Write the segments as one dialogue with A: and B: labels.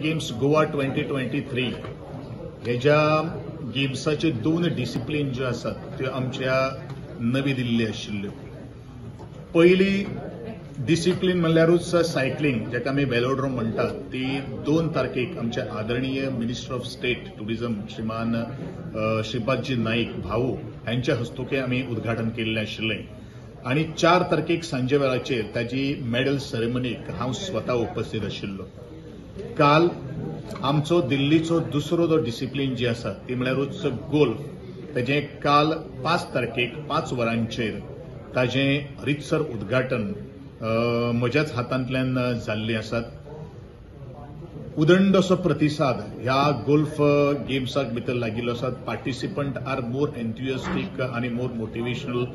A: Games Goa 2023 ह्या गेम्साचे 2 discipline जे आसात ते आमच्या नवी दिल्ली आशिल्ल्यो. पहिली डिसिप्लीन म्हणल्यारूच सायकलिंग, जेका आमी वेलोड्रोम म्हणटात, ती 2 तारखेक आमचे आदरणीय मिनिस्टर ऑफ स्टेट टुरिझम श्रीमान श्रीपादजी नाईक भाऊ यांच्या हस्तुके आमी उद्घाटन केल्लें आशिल्लें आणि 4 तारखेक सांजे वेळाचेर ताजी मेडल सेरेमनीक हांव स्वता उपस्थित आशिल्लो. काल आमचो दिल्लीचो दुसरो जो डिसिप्लीन जी आसा ती म्हळ्यारूच गोल्फ, ताजें काल 5 तारखेक 5 वरांचेर ताजें रितसर उद्घाटन म्हज्याच हातांतल्यान जाल्लें आसात. उदंड असो प्रतिसाद ह्या गोल्फ गेम्साक भितर लागिल्लो आसा. पार्टिसिपंट आर मोर एन्थुसियास्टीक आनी more motivational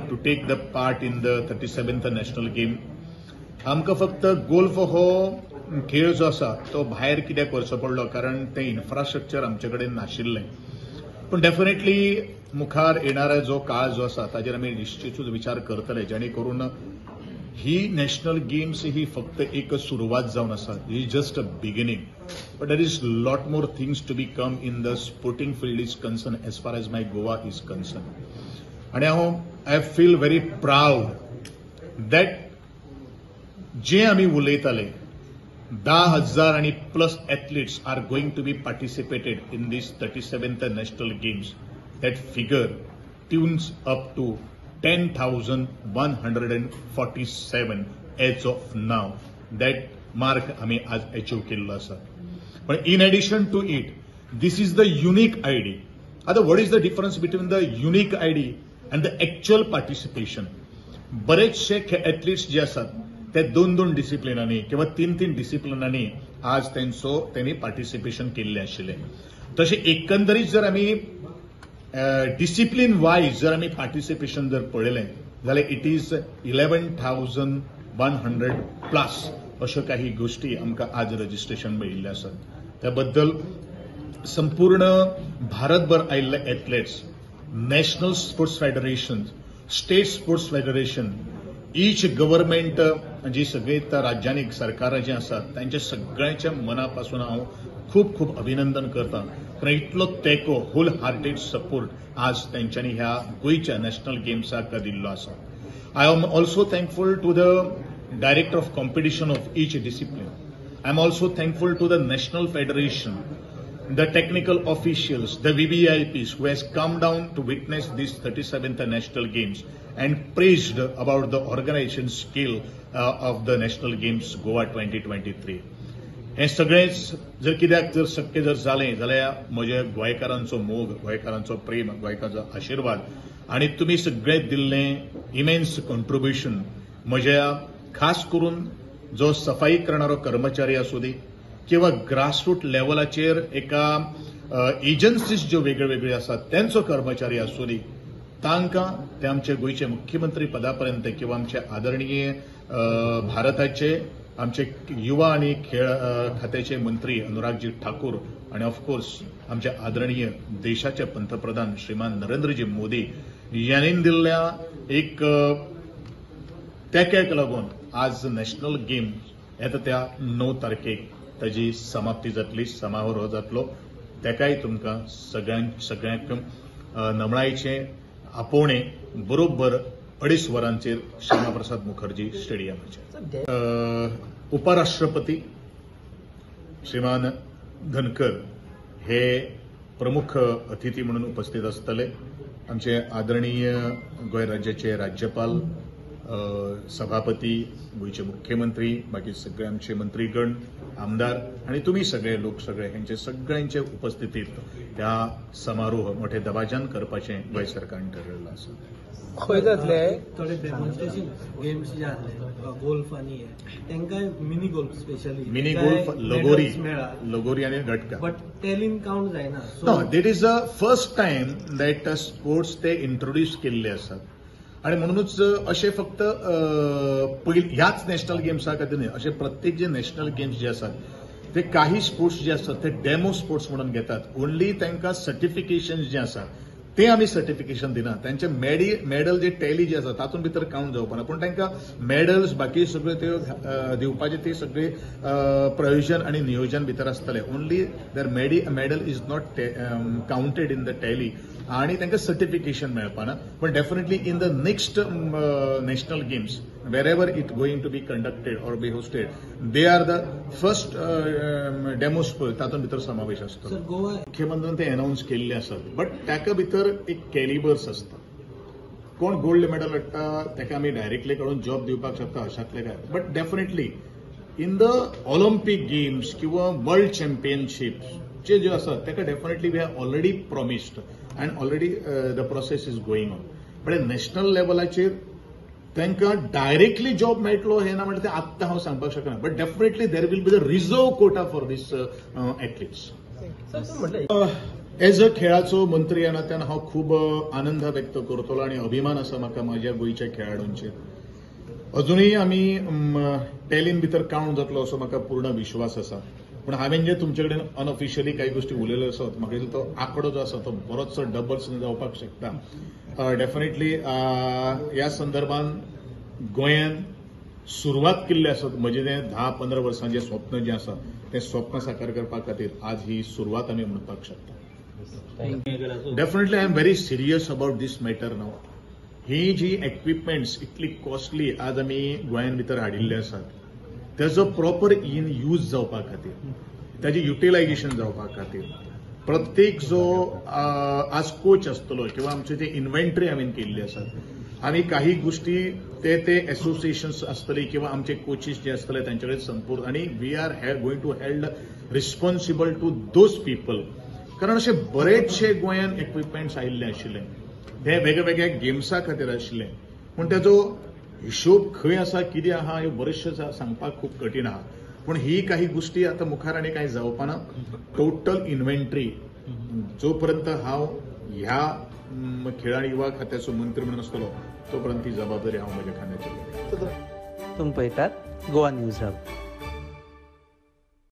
A: to take the part in the 37th national game. आमकां फक्त गोल्फ हो खेळ जो आसा तो भायर कित्याक करचो पडलो, कारण तें इन्फ्रास्ट्रक्चर आमचे कडेन नाशिल्लें. पण डेफिनेटली मुखार येणारा जो काळ जो आसा ताजेर आमी निश्चितूच विचार करतले, जेणे करून ही नॅशनल गेम्स ही फक्त एक सुरवात जावन आसा. ही just a beginning, but there is lot more things to be come in the sporting field is concern as far as my Goa is concern. आणि I feel very proud that जे आमी उलयताले 10,000 आणि plus athletes are going to be participated in these 37th national games. That figure tunes up to 10,147 as of now. That mark आम्ही आज achieve केल्लो आसा. पण in addition to it, this is the unique ID. आता what is the difference between the unique ID and the actual participation? बरेचशे athletes जे असतात ते 2-2 डिसिप्लिनांनी किंवा 3-3 डिसिप्लिनांनी आज त्यांनी पार्टिसिपेशन केल्लें आशिल्लें. तशें एकंदरीत जर आमी डिसिप्लीन वायज जर आमी पार्टिसिपेशन जर पळयलें जाल्यार इट इज 11,100 प्लस अश्यो काही गोष्टी आमकां आज रजिस्ट्रेशन मेळिल्लें आसात. त्या बद्दल संपूर्ण भारतभर आयिल्ले athletes, national sports federation, state sports federation, each government, जी सगळे राज्यांनी सरकारां जी आसात तांच्या सगळ्यांच्या मनापासून हांव खूप खूप अभिनंदन करता, कारण इतलो तेको, होल हार्टेड सपोर्ट आज तेंच्यांनी ह्या गोंयच्या नॅशनल गेम्साक दिल्लो आसा. I am also thankful to the director of competition of each discipline. I am also thankful to the national federation, the technical officials, the VVIPs who has come down to witness these 37th National Games and praised about the organization skill of the National Games Goa 2023. हे सगळेच जर कित्याक जर शक्य जर जालें जाल्यार म्हज्या गोंयकारांचो मोग, गोंयकारांचो प्रेम, गोंयकारांचो आशिर्वाद आणि तुम्ही सगळे दिल्लें इमेन्स कॉन्ट्रिब्युशन, म्हज्या खास करून जो सफाई करणारो कर्मचारी आसूं दी किंवा ग्रासरूट लेवलाचेर एका एजन्सीज ज्यो वेगळे आसात त्यांचो कर्मचारी आसूं दी, तांकां ते आमचे गोंयचे मुख्यमंत्री पदापर्यंत किंवा आमचे आदरणीय भारताचे आमचे युवा आणि खेळ खात्याचे मंत्री अनुरागजी ठाकूर आणि ऑफकोर्स आमचे आदरणीय देशाचे पंतप्रधान श्रीमान नरेंद्रजी मोदी यांनी दिल्ल्या एक तेक्याक लागून आज नॅशनल गेम येता त्या 9 तारखेक ताजी समाप्ती जातली, समारोह जातलो. तेकाय तुमकां सगळ्यांक नमळायचे आपोवणे बरोबर 2.5 वरांचेर श्यामाप्रसाद मुखर्जी स्टेडियमाचेर. उपराष्ट्रपती श्रीमान धनकर हे प्रमुख अतिथी म्हणून उपस्थित आसतले. आमचे आदरणीय गोंय राज्याचे राज्यपाल, सभापती, गोंयचे मुख्यमंत्री, बाकी सगळे आमचे मंत्रीगण, आमदार आणि तुम्ही सगळे लोक सगळे यांचे सगळ्यांचे उपस्थितीत ह्या समारोह मोठे दबाज्यान करपाचें गोंय सरकारान ठरयल्लें आसा.
B: खंय जातले
C: थोडे डेमॉन्स्ट्रेशन गेम्स जे आसले गोल्फ आनी तांकां mini golf specially
A: mini golf, Lagori आणि गटका,
C: बट टेलिंग काउंट जायना.
A: No, that is a first time that sports ते इंट्रोड्यूस केल्ले आसात. आणि म्हणूनच असे फक्त ह्याच नॅशनल गेम्सा खातीर न्ही, असे प्रत्येक जे नॅशनल गेम्स जे आसात ते काही स्पोर्ट्स जे असतात ते डेमो स्पोर्ट्स म्हणून घेतात. ओन्ली तांकां सर्टिफिकेशन जे आसा ते आम्ही सर्टिफिकेशन दिना त्यांचे मेडल जे टॅली जे आसा तातूंत भितर काउंट जावपाना पूण तांकां मेडल्स बाकी सगळे ते दिवपाचे ते सगळे प्रोविजन आणि नियोजन भितर आसतले only there medal is not counted in the tally आणि तांकां सर्टिफिकेशन मेळपाना पण definitely in the next national games wherever it going to be conducted or be hosted they are the first demos पळय तातूंत भितर समावेश आसता
C: sir Goa
A: मुख्यमंत्र्यान ते अनाउन्स केल्ले आसात बट ताका भितर एक कॅलिबर्स आसता कोण गोल्ड मेडल हाडटा ताका आमी डायरेक्टली काडून जॉब दिवपाक शकता अशातले काय but definitely in the Olympic games किंवा वर्ल्ड चॅम्पियनशिप्स जे आसात ताका definitely we have already promised and already the process is going on but national लेवलाचेर तांकां डायरेक्टली जॉब मेळटलो हे ना म्हणजे ते आत्तां हांव सांगपाक शकना but definitely there will be the reserve quota for these athletes as a खेळाचो मंत्री ह्या नात्यान हांव खूब आनंद व्यक्त करतलो आणि अभिमान आसा म्हाका म्हाज्या गोंयच्या खेळाडूंचेर अजुनूय आमी टॅलीन भितर काउंट जातलो असो म्हाका पूर्ण विश्वास आसा पण हांवें जे तुमचे कडेन अनऑफिशियली काही गोष्टी उलयल्यो आसात म्हाका दिसता तो आंकडो जो आसा तो बरोचसो डबल्स जावपाक शकता डेफिनेटली ह्या संदर्भात गोंयान सुरवात केल्ली आसत म्हजें तें 10-15 वर्सांचें स्वप्न जें आसा तें स्वप्न साकार करपा खातीर आज ही सुरवात आमी म्हणपाक शकता definitely I am very serious about this matter नाव ही जी इक्विपमेंट्स इतली कॉस्टली आज आमी गोंयान भितर हाडिल्ले आसात तेजो प्रॉपर इन यूज जावपा खातीर ताजें युटिलायझेशन जावपा खातीर प्रत्येक जो आज कोच आसतलो किंवा आमचे जे इन्व्हेंटरी हांवें केल्ली आसात आनी काही गोष्टी ते एसोसिएशन्स आसतली किंवा आमचे कोचीस जे आसतले तांचे कडेन संपूर्ण आनी we are going to held responsible to those people कारण असे बरेचशे गोंयान इक्विपमेंट्स आयिल्ले आशिल्ले हे वेगवेगळ्या गेम्सा खातीर आशिल्ले पूण ताजो हिशोब खंय आसा कितें आहा हे बरेचशे सांगपाक खूब कठीण आहा पण ही काही गोष्टी आता मुखार आनी कांय जावपाना टोटल इन्व्हेंटरी जोपर्यंत हांव ह्या खेळ आनी युवा खात्याचो मंत्री म्हणून आसतलो तोपर्यंत ती जबाबदारी हांव म्हज्या खांद्याचेर
B: तुम्ही पळयतात गोवा न्यूज हब.